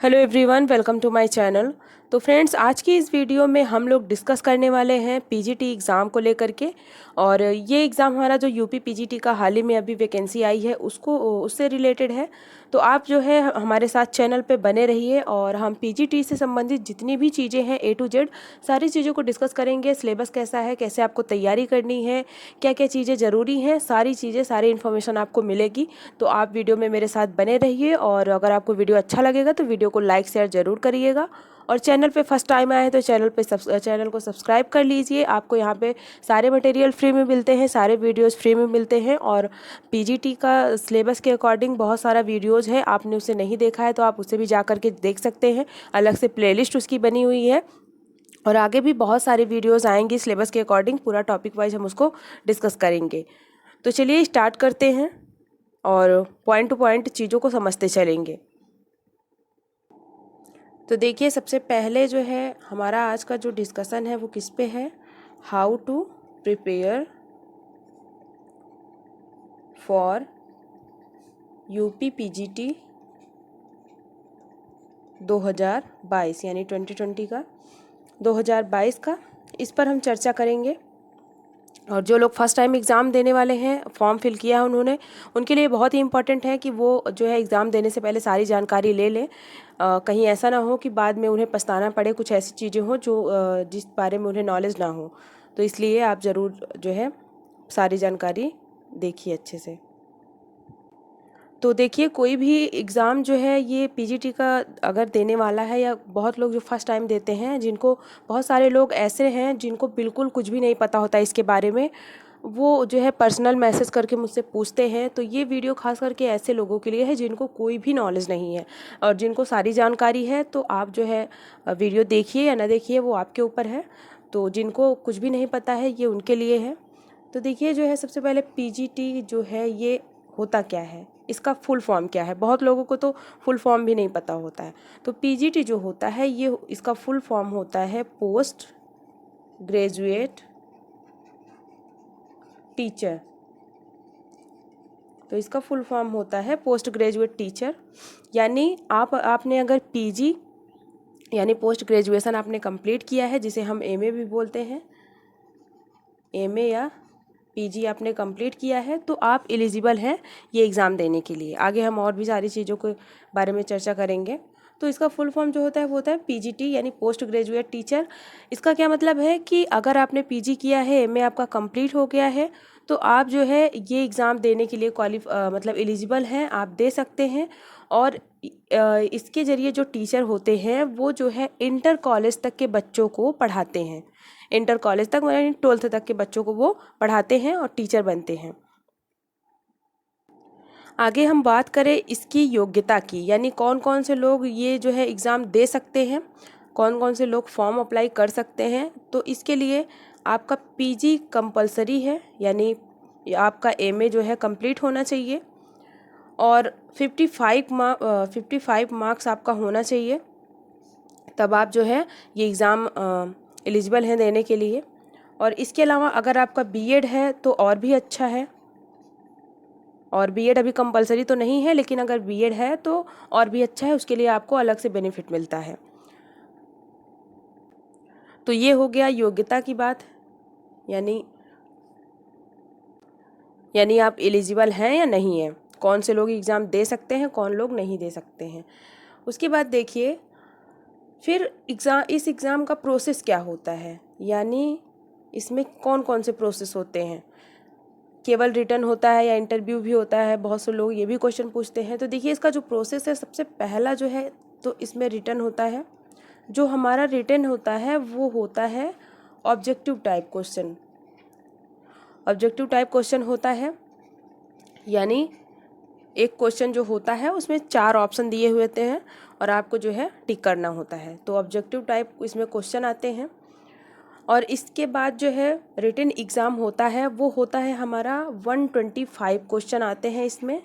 Hello everyone, welcome to my channel. तो friends, आज की इस वीडियो में हम लोग डिस्कस करने वाले हैं पीजीटी एग्ज़ाम को लेकर के। और ये एग्ज़ाम हमारा जो यूपी पीजीटी का हाल ही में अभी वैकेंसी आई है उससे रिलेटेड है। तो आप जो है हमारे साथ चैनल पे बने रहिए और हम पीजीटी से संबंधित जितनी भी चीज़ें हैं A to Z सारी चीज़ों को डिस्कस करेंगे। सिलेबस कैसा है, कैसे आपको तैयारी करनी है, क्या क्या चीज़ें ज़रूरी हैं, सारी इन्फॉर्मेशन आपको मिलेगी। तो आप वीडियो में मेरे साथ बने रहिए और अगर आपको वीडियो अच्छा लगेगा तो वीडियो को लाइक शेयर ज़रूर करिएगा। और चैनल पे फर्स्ट टाइम आए हैं तो चैनल को सब्सक्राइब कर लीजिए। आपको यहाँ पे सारे मटेरियल फ्री में मिलते हैं, सारे वीडियोस फ्री में मिलते हैं। और पीजीटी का सिलेबस के अकॉर्डिंग बहुत सारा वीडियोस है, आपने उसे नहीं देखा है तो आप उसे भी जा कर के देख सकते हैं। अलग से प्लेलिस्ट उसकी बनी हुई है और आगे भी बहुत सारे वीडियोस आएंगी सिलेबस के अकॉर्डिंग। पूरा टॉपिक वाइज हम उसको डिस्कस करेंगे। तो चलिए स्टार्ट करते हैं और पॉइंट टू पॉइंट चीज़ों को समझते चलेंगे। तो देखिए, सबसे पहले जो है हमारा आज का जो डिस्कशन है वो किस पे है, how to prepare for UP PGT 2022 यानी 2020 का 2022 का, इस पर हम चर्चा करेंगे। और जो लोग फर्स्ट टाइम एग्ज़ाम देने वाले हैं, फॉर्म फिल किया है उन्होंने, उनके लिए बहुत ही इंपॉर्टेंट है कि वो जो है एग्ज़ाम देने से पहले सारी जानकारी ले लें। कहीं ऐसा ना हो कि बाद में उन्हें पछताना पड़े, कुछ ऐसी चीज़ें हों जो जिस बारे में उन्हें नॉलेज ना हो। तो इसलिए आप ज़रूर जो है सारी जानकारी देखिए अच्छे से। तो देखिए, कोई भी एग्ज़ाम जो है ये पीजीटी का अगर देने वाला है, या बहुत लोग जो फर्स्ट टाइम देते हैं, जिनको बहुत सारे लोग ऐसे हैं जिनको बिल्कुल कुछ भी नहीं पता होता इसके बारे में, वो जो है पर्सनल मैसेज करके मुझसे पूछते हैं। तो ये वीडियो खास करके ऐसे लोगों के लिए है जिनको कोई भी नॉलेज नहीं है और जिनको सारी जानकारी है। तो आप जो है वीडियो देखिए या ना देखिए, वो आपके ऊपर है। तो जिनको कुछ भी नहीं पता है, ये उनके लिए है। तो देखिए, जो है सबसे पहले पीजीटी जो है ये होता क्या है, इसका फुल फॉर्म क्या है। बहुत लोगों को तो फुल फॉर्म भी नहीं पता होता है। तो पीजीटी जो होता है ये इसका फुल फॉर्म होता है पोस्ट ग्रेजुएट टीचर। तो इसका फुल फॉर्म होता है पोस्ट ग्रेजुएट टीचर। यानी आपने अगर पीजी यानी पोस्ट ग्रेजुएशन आपने कंप्लीट किया है, जिसे हम एमए भी बोलते हैं, एमए या पीजी आपने कंप्लीट किया है, तो आप एलिजिबल हैं ये एग्ज़ाम देने के लिए। आगे हम और भी सारी चीज़ों के बारे में चर्चा करेंगे। तो इसका फुल फॉर्म जो होता है वो होता है पीजीटी यानी पोस्ट ग्रेजुएट टीचर। इसका क्या मतलब है कि अगर आपने पीजी किया है, एमए आपका कंप्लीट हो गया है, तो आप जो है ये एग्ज़ाम देने के लिए मतलब एलिजिबल हैं, आप दे सकते हैं। और इसके ज़रिए जो टीचर होते हैं वो जो है इंटर कॉलेज तक के बच्चों को पढ़ाते हैं। इंटर कॉलेज तक यानी 12th तक के बच्चों को वो पढ़ाते हैं और टीचर बनते हैं। आगे हम बात करें इसकी योग्यता की, यानी कौन कौन से लोग ये जो है एग्ज़ाम दे सकते हैं, कौन कौन से लोग फॉर्म अप्लाई कर सकते हैं। तो इसके लिए आपका पीजी कंपलसरी है, यानी आपका एमए जो है कंप्लीट होना चाहिए और 55 मार्क्स आपका होना चाहिए, तब आप जो है ये एग्ज़ाम एलिजिबल हैं देने के लिए। और इसके अलावा अगर आपका बीएड है तो और भी अच्छा है। और बीएड अभी कंपलसरी तो नहीं है, लेकिन अगर बीएड है तो और भी अच्छा है, उसके लिए आपको अलग से बेनिफिट मिलता है। तो ये हो गया योग्यता की बात, यानी आप एलिजिबल हैं या नहीं हैं, कौन से लोग एग्ज़ाम दे सकते हैं, कौन लोग नहीं दे सकते हैं। उसके बाद देखिए फिर इस एग्ज़ाम का प्रोसेस क्या होता है, यानी इसमें कौन कौन से प्रोसेस होते हैं। केवल रिटर्न होता है या इंटरव्यू भी होता है, बहुत से लोग ये भी क्वेश्चन पूछते हैं। तो देखिए, इसका जो प्रोसेस है, सबसे पहला जो है तो इसमें रिटर्न होता है। जो हमारा रिटर्न होता है वो होता है objective type question. Objective type question होता है, यानी एक क्वेश्चन जो होता है उसमें 4 ऑप्शन दिए हुए होते हैं और आपको जो है टिक करना होता है। तो ऑब्जेक्टिव टाइप इसमें क्वेश्चन आते हैं। और इसके बाद जो है रिटन एग्ज़ाम होता है, वो होता है हमारा 125 क्वेश्चन आते हैं। इसमें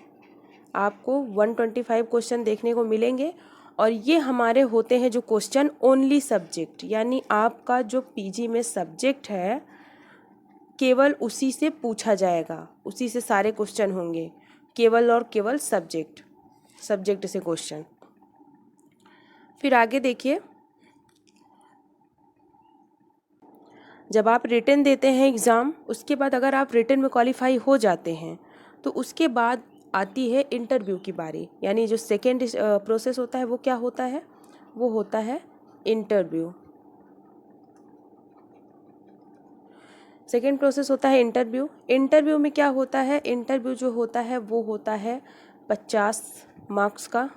आपको 125 क्वेश्चन देखने को मिलेंगे। और ये हमारे होते हैं जो क्वेश्चन ओनली सब्जेक्ट, यानी आपका जो पीजी में सब्जेक्ट है केवल उसी से पूछा जाएगा, उसी से सारे क्वेश्चन होंगे, केवल और केवल सब्जेक्ट से क्वेश्चन। फिर आगे देखिए, जब आप रिटन देते हैं एग्ज़ाम, उसके बाद अगर आप रिटन में क्वालिफाई हो जाते हैं तो उसके बाद आती है इंटरव्यू की बारी। यानी जो सेकेंड प्रोसेस होता है वो क्या होता है, वो होता है इंटरव्यू। सेकेंड प्रोसेस होता है इंटरव्यू। इंटरव्यू में क्या होता है, इंटरव्यू जो होता है वो होता है 50 मार्क्स का,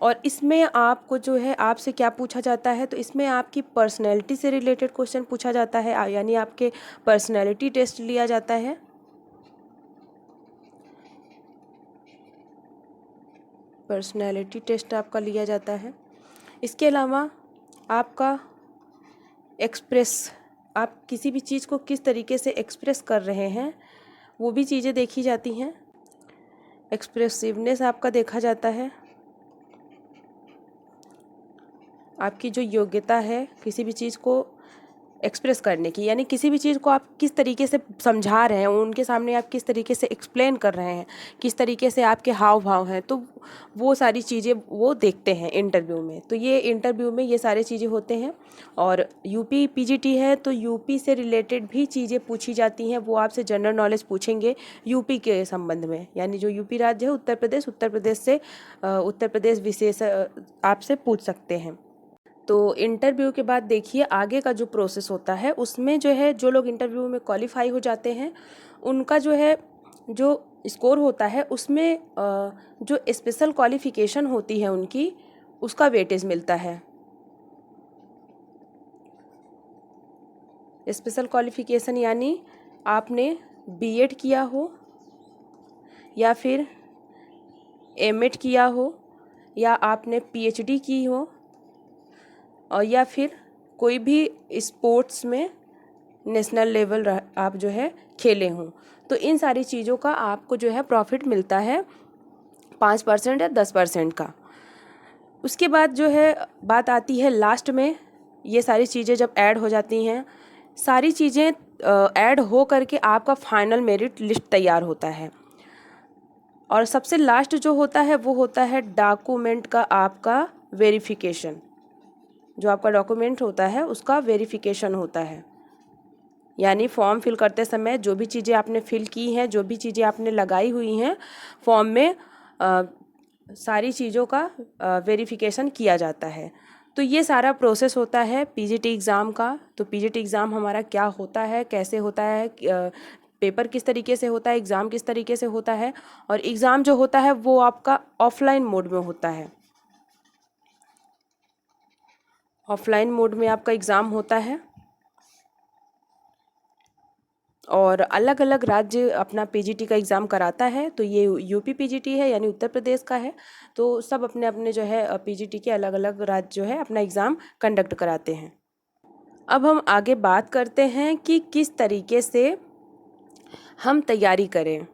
और इसमें आपको जो है आपसे क्या पूछा जाता है, तो इसमें आपकी पर्सनैलिटी से रिलेटेड क्वेश्चन पूछा जाता है, यानी आपके पर्सनैलिटी टेस्ट लिया जाता है। पर्सनैलिटी टेस्ट आपका लिया जाता है। इसके अलावा आपका एक्सप्रेस, आप किसी भी चीज़ को किस तरीके से एक्सप्रेस कर रहे हैं वो भी चीज़ें देखी जाती हैं। एक्सप्रेसिवनेस आपका देखा जाता है, आपकी जो योग्यता है किसी भी चीज़ को एक्सप्रेस करने की, यानी किसी भी चीज़ को आप किस तरीके से समझा रहे हैं, उनके सामने आप किस तरीके से एक्सप्लेन कर रहे हैं, किस तरीके से आपके हाव भाव हैं, तो वो सारी चीज़ें वो देखते हैं इंटरव्यू में। तो ये इंटरव्यू में ये सारी चीज़ें होते हैं। और यूपी पीजीटी है तो यूपी से रिलेटेड भी चीज़ें पूछी जाती हैं, वो आपसे जनरल नॉलेज पूछेंगे यूपी के संबंध में। यानी जो यूपी राज्य है उत्तर प्रदेश से उत्तर प्रदेश विशेष आपसे पूछ सकते हैं। तो इंटरव्यू के बाद देखिए आगे का जो प्रोसेस होता है, उसमें जो है जो लोग इंटरव्यू में क्वालिफाई हो जाते हैं उनका जो है जो स्कोर होता है उसमें जो स्पेशल क्वालिफ़िकेशन होती है उनकी, उसका वेटेज मिलता है। स्पेशल क्वालिफ़िकेशन यानी आपने बीएड किया हो या फिर एमएड किया हो या आपने पीएचडी की हो और या फिर कोई भी स्पोर्ट्स में नेशनल लेवल आप जो है खेले हों, तो इन सारी चीज़ों का आपको जो है प्रॉफिट मिलता है 5% या 10% का। उसके बाद जो है बात आती है लास्ट में, ये सारी चीज़ें जब ऐड हो जाती हैं, सारी चीज़ें ऐड हो करके आपका फाइनल मेरिट लिस्ट तैयार होता है। और सबसे लास्ट जो होता है वो होता है डॉक्यूमेंट का आपका वेरिफिकेशन। जो आपका डॉक्यूमेंट होता है उसका वेरिफिकेशन होता है, यानी फॉर्म फिल करते समय जो भी चीज़ें आपने फिल की हैं, जो भी चीज़ें आपने लगाई हुई हैं फॉर्म में, सारी चीज़ों का वेरिफिकेशन किया जाता है। तो ये सारा प्रोसेस होता है पीजीटी एग्ज़ाम का। तो पीजीटी एग्ज़ाम हमारा क्या होता है, कैसे होता है, पेपर किस तरीके से होता है, एग्ज़ाम किस तरीके से होता है, और एग्ज़ाम जो होता है वो आपका ऑफलाइन मोड में होता है। ऑफलाइन मोड में आपका एग्ज़ाम होता है और अलग अलग राज्य अपना पीजीटी का एग्ज़ाम कराता है। तो ये यूपी पीजीटी है यानी उत्तर प्रदेश का है, तो सब अपने अपने जो है पीजीटी के अलग अलग राज्य जो है अपना एग्ज़ाम कंडक्ट कराते हैं। अब हम आगे बात करते हैं कि किस तरीके से हम तैयारी करें,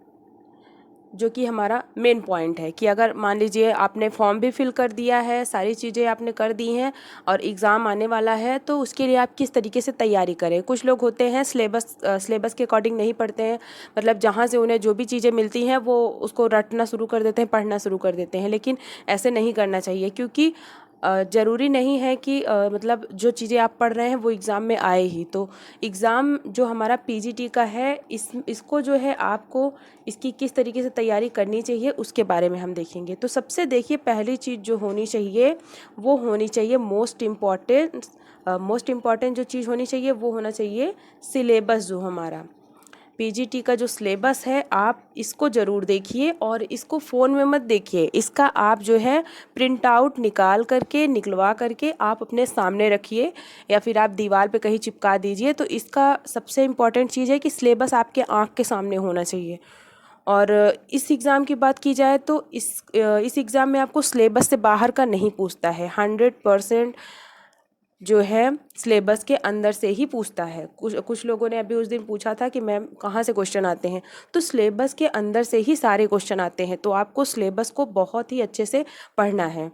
जो कि हमारा मेन पॉइंट है कि अगर मान लीजिए आपने फॉर्म भी फिल कर दिया है, सारी चीज़ें आपने कर दी हैं और एग्ज़ाम आने वाला है, तो उसके लिए आप किस तरीके से तैयारी करें। कुछ लोग होते हैं सिलेबस के अकॉर्डिंग नहीं पढ़ते हैं, मतलब जहाँ से उन्हें जो भी चीज़ें मिलती हैं वो उसको रटना शुरू कर देते हैं, पढ़ना शुरू कर देते हैं। लेकिन ऐसे नहीं करना चाहिए, क्योंकि ज़रूरी नहीं है कि मतलब जो चीज़ें आप पढ़ रहे हैं वो एग्ज़ाम में आए ही। तो एग्ज़ाम जो हमारा पीजीटी का है, इसको जो है आपको इसकी किस तरीके से तैयारी करनी चाहिए उसके बारे में हम देखेंगे। तो सबसे देखिए पहली चीज़ जो होनी चाहिए वो होनी चाहिए मोस्ट इम्पॉर्टेंट जो चीज़ होनी चाहिए वो होना चाहिए सिलेबस। जो हमारा पीजीटी का जो सिलेबस है आप इसको ज़रूर देखिए और इसको फ़ोन में मत देखिए, इसका आप जो है प्रिंट आउट निकलवा करके आप अपने सामने रखिए या फिर आप दीवार पे कहीं चिपका दीजिए। तो इसका सबसे इम्पॉर्टेंट चीज़ है कि सिलेबस आपके आँख के सामने होना चाहिए। और इस एग्ज़ाम की बात की जाए तो इस एग्ज़ाम में आपको सिलेबस से बाहर का नहीं पूछता है, 100% जो है सिलेबस के अंदर से ही पूछता है। कुछ लोगों ने अभी उस दिन पूछा था कि मैम कहाँ से क्वेश्चन आते हैं, तो सिलेबस के अंदर से ही सारे क्वेश्चन आते हैं। तो आपको सिलेबस को बहुत ही अच्छे से पढ़ना है।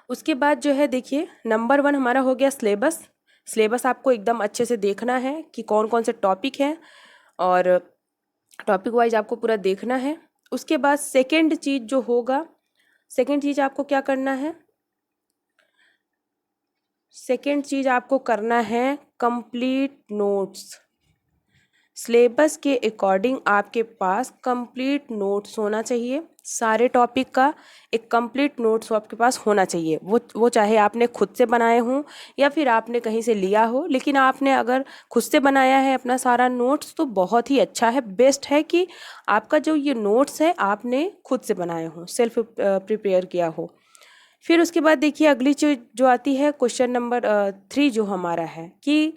उसके बाद जो है देखिए नंबर 1 हमारा हो गया सिलेबस आपको एकदम अच्छे से देखना है कि कौन कौन से टॉपिक हैं और टॉपिक वाइज आपको पूरा देखना है। उसके बाद सेकंड चीज़ जो होगा, सेकंड चीज़ आपको क्या करना है, सेकंड चीज़ आपको करना है कंप्लीट नोट्स। सिलेबस के अकॉर्डिंग आपके पास कंप्लीट नोट्स होना चाहिए। सारे टॉपिक का एक कंप्लीट नोट्स आपके पास होना चाहिए। वो चाहे आपने खुद से बनाए हों या फिर आपने कहीं से लिया हो, लेकिन आपने अगर खुद से बनाया है अपना सारा नोट्स तो बहुत ही अच्छा है। बेस्ट है कि आपका जो ये नोट्स है आपने खुद से बनाए हों, सेल्फ प्रिपेयर किया हो। फिर उसके बाद देखिए अगली चीज जो आती है क्वेश्चन नंबर 3 जो हमारा है कि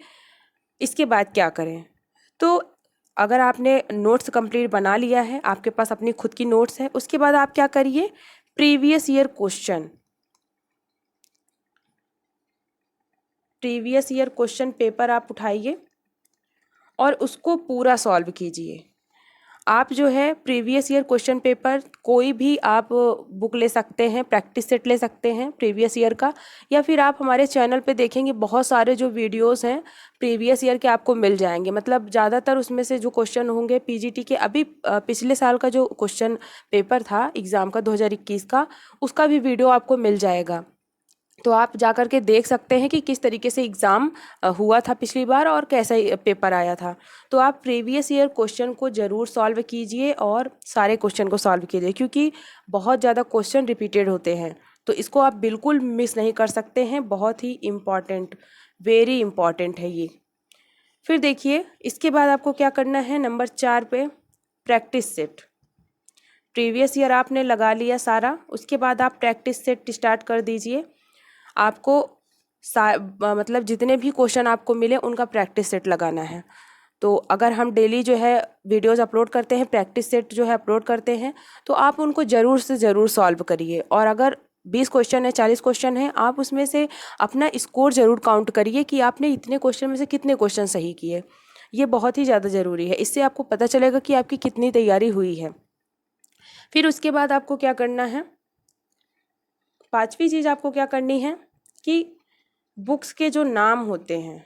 इसके बाद क्या करें। तो अगर आपने नोट्स कंप्लीट बना लिया है, आपके पास अपनी खुद की नोट्स है, उसके बाद आप क्या करिए, प्रीवियस ईयर क्वेश्चन पेपर आप उठाइए और उसको पूरा सॉल्व कीजिए। आप जो है प्रीवियस ईयर क्वेश्चन पेपर कोई भी आप बुक ले सकते हैं, प्रैक्टिस सेट ले सकते हैं प्रीवियस ईयर का, या फिर आप हमारे चैनल पे देखेंगे बहुत सारे जो वीडियोस हैं प्रीवियस ईयर के आपको मिल जाएंगे। मतलब ज़्यादातर उसमें से जो क्वेश्चन होंगे पीजीटी के, अभी पिछले साल का जो क्वेश्चन पेपर था एग्ज़ाम का 2021 का, उसका भी वीडियो आपको मिल जाएगा। तो आप जा कर के देख सकते हैं कि किस तरीके से एग्ज़ाम हुआ था पिछली बार और कैसा पेपर आया था। तो आप प्रीवियस ईयर क्वेश्चन को ज़रूर सॉल्व कीजिए और सारे क्वेश्चन को सॉल्व कीजिए, क्योंकि बहुत ज़्यादा क्वेश्चन रिपीटेड होते हैं। तो इसको आप बिल्कुल मिस नहीं कर सकते हैं, बहुत ही इम्पॉर्टेंट, वेरी इम्पॉर्टेंट है ये। फिर देखिए इसके बाद आपको क्या करना है, नंबर 4 पे प्रैक्टिस सेट। प्रीवियस ईयर आपने लगा लिया सारा, उसके बाद आप प्रैक्टिस सेट स्टार्ट कर दीजिए। आपको मतलब जितने भी क्वेश्चन आपको मिले उनका प्रैक्टिस सेट लगाना है। तो अगर हम डेली जो है वीडियोस अपलोड करते हैं, प्रैक्टिस सेट जो है अपलोड करते हैं, तो आप उनको ज़रूर से ज़रूर सॉल्व करिए। और अगर 20 क्वेश्चन है, 40 क्वेश्चन है, आप उसमें से अपना स्कोर ज़रूर काउंट करिए कि आपने इतने क्वेश्चन में से कितने क्वेश्चन सही किए। ये बहुत ही ज़्यादा ज़रूरी है, इससे आपको पता चलेगा कि आपकी कितनी तैयारी हुई है। फिर उसके बाद आपको क्या करना है, 5वीं चीज़ आपको क्या करनी है कि बुक्स के जो नाम होते हैं,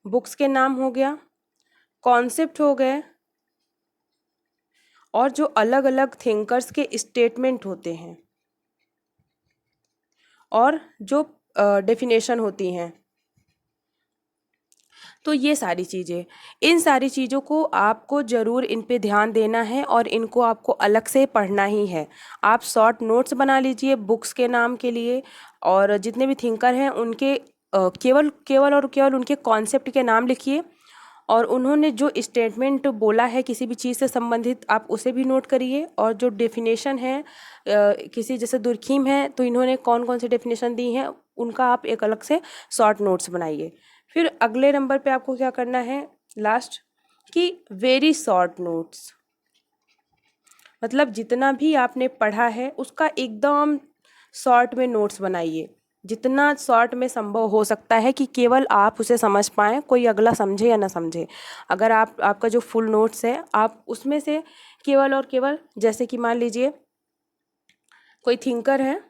बुक्स के नाम हो गया, कॉन्सेप्ट हो गए, और जो अलग अलग थिंकर्स के स्टेटमेंट होते हैं और जो डेफिनेशन होती हैं, तो ये सारी चीज़ें, इन सारी चीज़ों को आपको ज़रूर इन पे ध्यान देना है और इनको आपको अलग से पढ़ना ही है। आप शॉर्ट नोट्स बना लीजिए बुक्स के नाम के लिए, और जितने भी थिंकर हैं उनके केवल केवल और केवल उनके कॉन्सेप्ट के नाम लिखिए, और उन्होंने जो स्टेटमेंट बोला है किसी भी चीज़ से संबंधित आप उसे भी नोट करिए। और जो डेफिनेशन है किसी जैसे दुर्खीम है तो इन्होंने कौन कौन से डेफिनेशन दी हैं उनका आप एक अलग से शॉर्ट नोट्स बनाइए। फिर अगले नंबर पे आपको क्या करना है, लास्ट, कि वेरी शॉर्ट नोट्स, मतलब जितना भी आपने पढ़ा है उसका एकदम शॉर्ट में नोट्स बनाइए, जितना शॉर्ट में संभव हो सकता है कि केवल आप उसे समझ पाएँ, कोई अगला समझे या ना समझे। अगर आपका जो फुल नोट्स है आप उसमें से केवल और केवल, जैसे कि मान लीजिए कोई थिंकर है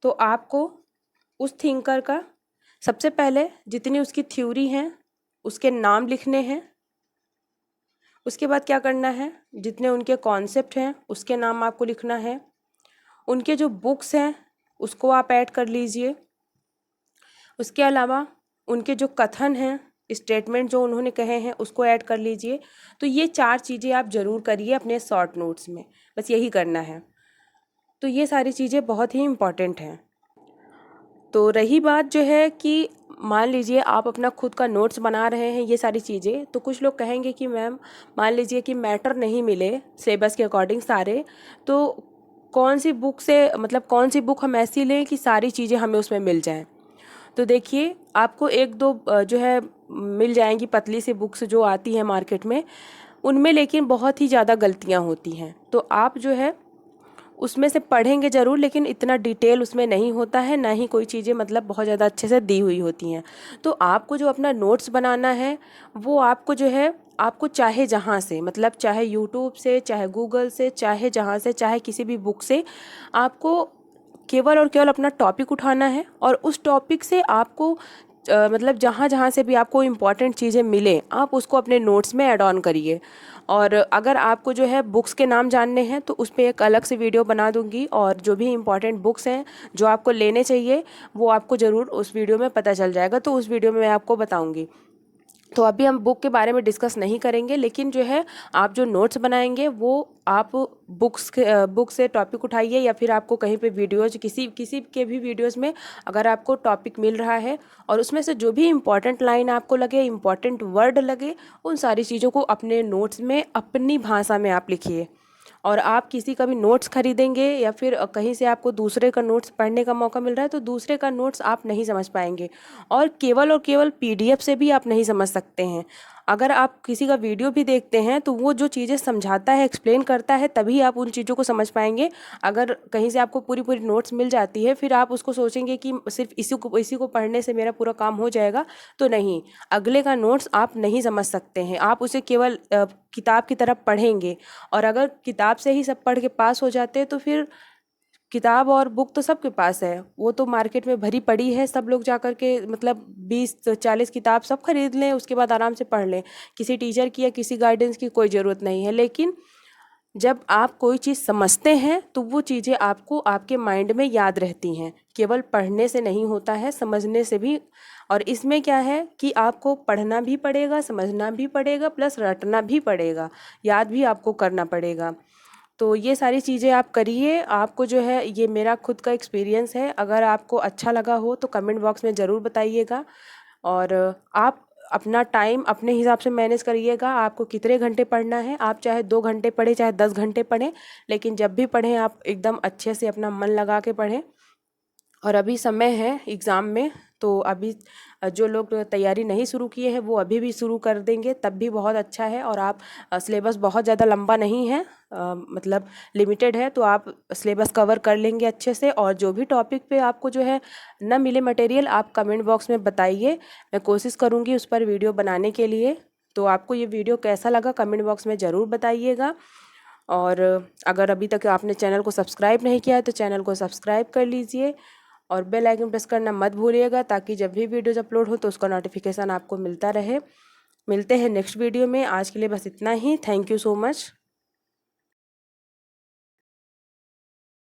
तो आपको उस थिंकर का सबसे पहले जितनी उसकी थ्योरी हैं उसके नाम लिखने हैं। उसके बाद क्या करना है, जितने उनके कॉन्सेप्ट हैं उसके नाम आपको लिखना है। उनके जो बुक्स हैं उसको आप ऐड कर लीजिए। उसके अलावा उनके जो कथन हैं, स्टेटमेंट जो उन्होंने कहे हैं उसको ऐड कर लीजिए। तो ये 4 चीज़ें आप ज़रूर करिए अपने शॉर्ट नोट्स में, बस यही करना है। तो ये सारी चीज़ें बहुत ही इम्पॉर्टेंट हैं। तो रही बात जो है कि मान लीजिए आप अपना खुद का नोट्स बना रहे हैं ये सारी चीज़ें, तो कुछ लोग कहेंगे कि मैम मान लीजिए कि मैटर नहीं मिले सिलेबस के अकॉर्डिंग सारे, तो कौन सी बुक से, मतलब कौन सी बुक हम ऐसी लें कि सारी चीज़ें हमें उसमें मिल जाएं। तो देखिए आपको 1-2 जो है मिल जाएंगी पतली सी बुक्स जो आती हैं मार्केट में, उनमें लेकिन बहुत ही ज़्यादा गलतियाँ होती हैं। तो आप जो है उसमें से पढ़ेंगे ज़रूर, लेकिन इतना डिटेल उसमें नहीं होता है, ना ही कोई चीज़ें मतलब बहुत ज़्यादा अच्छे से दी हुई होती हैं। तो आपको जो अपना नोट्स बनाना है वो आपको जो है, आपको चाहे जहाँ से, मतलब चाहे यूट्यूब से, चाहे गूगल से, चाहे जहाँ से, चाहे किसी भी बुक से, आपको केवल और केवल अपना टॉपिक उठाना है और उस टॉपिक से आपको मतलब जहाँ जहाँ से भी आपको इम्पॉर्टेंट चीज़ें मिले आप उसको अपने नोट्स में ऐड ऑन करिए। और अगर आपको जो है बुक्स के नाम जानने हैं तो उस पर एक अलग से वीडियो बना दूंगी, और जो भी इम्पॉर्टेंट बुक्स हैं जो आपको लेने चाहिए वो आपको ज़रूर उस वीडियो में पता चल जाएगा, तो उस वीडियो में मैं आपको बताऊंगी। तो अभी हम बुक के बारे में डिस्कस नहीं करेंगे, लेकिन जो है आप जो नोट्स बनाएंगे वो आप बुक से टॉपिक उठाइए, या फिर आपको कहीं पे वीडियोज किसी किसी के भी वीडियोस में अगर आपको टॉपिक मिल रहा है और उसमें से जो भी इम्पॉर्टेंट लाइन आपको लगे, इम्पॉर्टेंट वर्ड लगे, उन सारी चीज़ों को अपने नोट्स में अपनी भाषा में आप लिखिए। और आप किसी का भी नोट्स खरीदेंगे या फिर कहीं से आपको दूसरे का नोट्स पढ़ने का मौका मिल रहा है तो दूसरे का नोट्स आप नहीं समझ पाएंगे, और केवल पीडीएफ से भी आप नहीं समझ सकते हैं। अगर आप किसी का वीडियो भी देखते हैं तो वो जो चीज़ें समझाता है, एक्सप्लेन करता है, तभी आप उन चीज़ों को समझ पाएंगे। अगर कहीं से आपको पूरी पूरी नोट्स मिल जाती है फिर आप उसको सोचेंगे कि सिर्फ इसी को पढ़ने से मेरा पूरा काम हो जाएगा, तो नहीं, अगले का नोट्स आप नहीं समझ सकते हैं। आप उसे केवल किताब की तरफ पढ़ेंगे, और अगर किताब से ही सब पढ़ के पास हो जाते हैं तो फिर किताब और बुक तो सबके पास है, वो तो मार्केट में भरी पड़ी है, सब लोग जा कर के मतलब 20-40 किताब सब खरीद लें, उसके बाद आराम से पढ़ लें। किसी टीचर की या किसी गाइडेंस की कोई ज़रूरत नहीं है। लेकिन जब आप कोई चीज़ समझते हैं तो वो चीज़ें आपको आपके माइंड में याद रहती हैं, केवल पढ़ने से नहीं होता है, समझने से भी। और इसमें क्या है कि आपको पढ़ना भी पड़ेगा, समझना भी पड़ेगा, प्लस रटना भी पड़ेगा, याद भी आपको करना पड़ेगा। तो ये सारी चीज़ें आप करिए। आपको जो है ये मेरा खुद का एक्सपीरियंस है, अगर आपको अच्छा लगा हो तो कमेंट बॉक्स में ज़रूर बताइएगा। और आप अपना टाइम अपने हिसाब से मैनेज करिएगा, आपको कितने घंटे पढ़ना है। आप चाहे 2 घंटे पढ़ें, चाहे 10 घंटे पढ़ें, लेकिन जब भी पढ़ें आप एकदम अच्छे से अपना मन लगा के पढ़ें। और अभी समय है एग्ज़ाम में, तो अभी जो लोग तैयारी नहीं शुरू किए हैं वो अभी भी शुरू कर देंगे तब भी बहुत अच्छा है। और आप सिलेबस बहुत ज़्यादा लंबा नहीं है, मतलब लिमिटेड है, तो आप सिलेबस कवर कर लेंगे अच्छे से। और जो भी टॉपिक पे आपको जो है न मिले मटेरियल आप कमेंट बॉक्स में बताइए, मैं कोशिश करूँगी उस पर वीडियो बनाने के लिए। तो आपको ये वीडियो कैसा लगा कमेंट बॉक्स में ज़रूर बताइएगा। और अगर अभी तक आपने चैनल को सब्सक्राइब नहीं किया है तो चैनल को सब्सक्राइब कर लीजिए, और बेल आइकन प्रेस करना मत भूलिएगा, ताकि जब भी वीडियोज़ अपलोड हो तो उसका नोटिफिकेशन आपको मिलता रहे। मिलते हैं नेक्स्ट वीडियो में, आज के लिए बस इतना ही। Thank you so much.